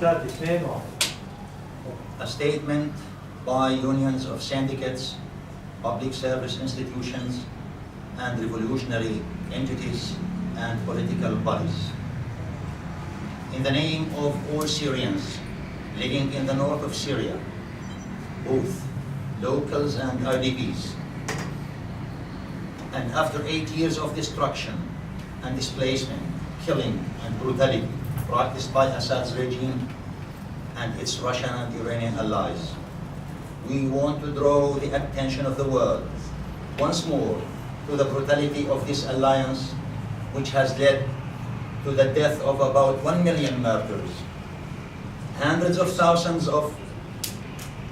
A statement by unions of syndicates, public service institutions, and revolutionary entities and political bodies. In the name of all Syrians living in the north of Syria, both locals and IDPs, and after 8 years of destruction and displacement, killing and brutality practiced by Assad's regime and its Russian and Iranian allies, we want to draw the attention of the world once more to the brutality of this alliance, which has led to the death of about 1 million murders, hundreds of thousands of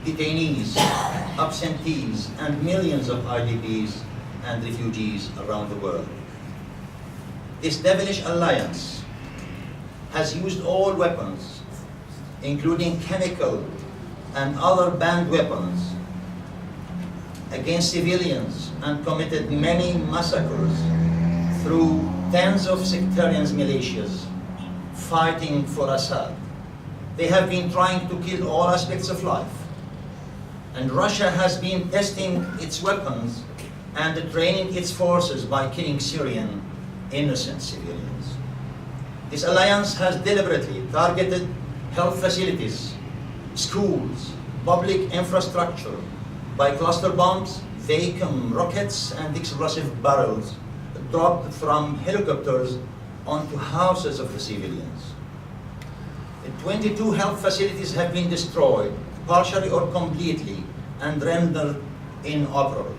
detainees, absentees, and millions of IDPs and refugees around the world. This devilish alliance has used all weapons, including chemical and other banned weapons, against civilians and committed many massacres through tens of sectarian militias fighting for Assad. They have been trying to kill all aspects of life, and Russia has been testing its weapons and training its forces by killing Syrian innocent civilians. This alliance has deliberately targeted health facilities, schools, public infrastructure by cluster bombs, vacuum rockets, and explosive barrels dropped from helicopters onto houses of the civilians. 22 health facilities have been destroyed, partially or completely, and rendered inoperable.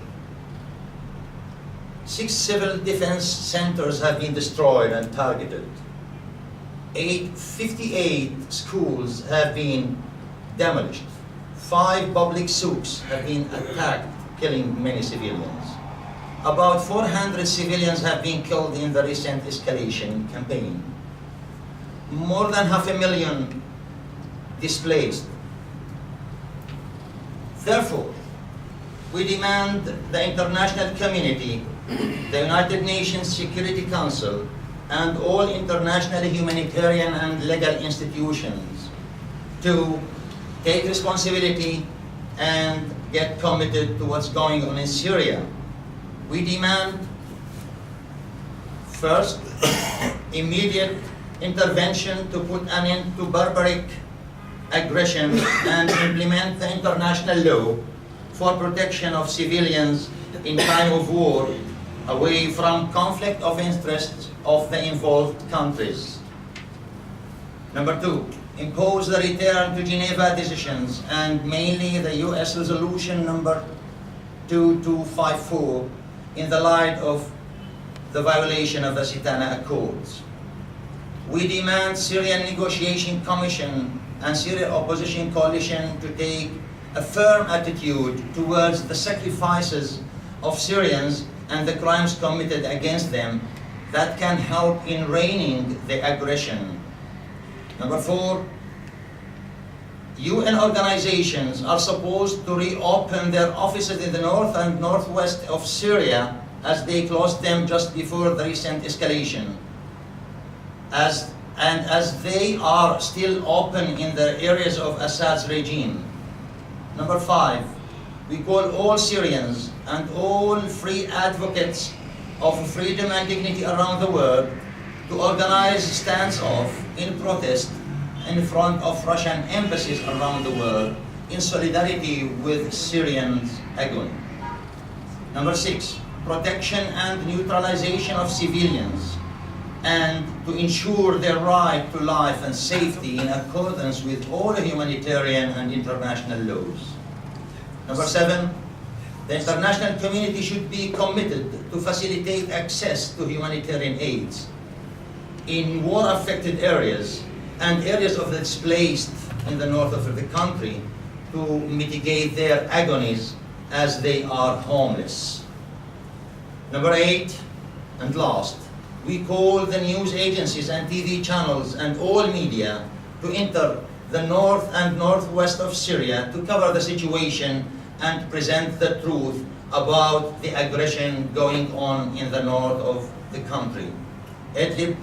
6 civil defense centers have been destroyed and targeted. 58 schools have been demolished. 5 public souks have been attacked, killing many civilians. About 400 civilians have been killed in the recent escalation campaign. More than 500,000 displaced. Therefore, we demand the international community, the United Nations Security Council, and all international humanitarian and legal institutions to take responsibility and get committed to what's going on in Syria. We demand, first, immediate intervention to put an end to barbaric aggression and implement the international law for protection of civilians in time of war, away from conflict of interest of the involved countries. Number 2, impose the return to Geneva decisions, and mainly the US resolution number 2254 in the light of the violation of the Sitana Accords. We demand Syrian Negotiation Commission and Syrian Opposition Coalition to take a firm attitude towards the sacrifices of Syrians and the crimes committed against them that can help in reining the aggression. Number 4, UN organizations are supposed to reopen their offices in the north and northwest of Syria, as they closed them just before the recent escalation. As they are still open in the areas of Assad's regime. Number 5, we call all Syrians and all free advocates of freedom and dignity around the world to organize stands-off in protest in front of Russian embassies around the world in solidarity with Syrians' agony. Number 6, protection and neutralization of civilians, and to ensure their right to life and safety in accordance with all humanitarian and international laws. Number 7, the international community should be committed to facilitate access to humanitarian aids in war-affected areas and areas of the displaced in the north of the country to mitigate their agonies as they are homeless. Number 8, and last, we call the news agencies and TV channels and all media to enter the north and northwest of Syria to cover the situation and present the truth about the aggression going on in the north of the country. Idlib,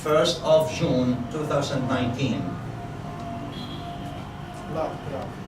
1st of June 2019. لا اقتراح.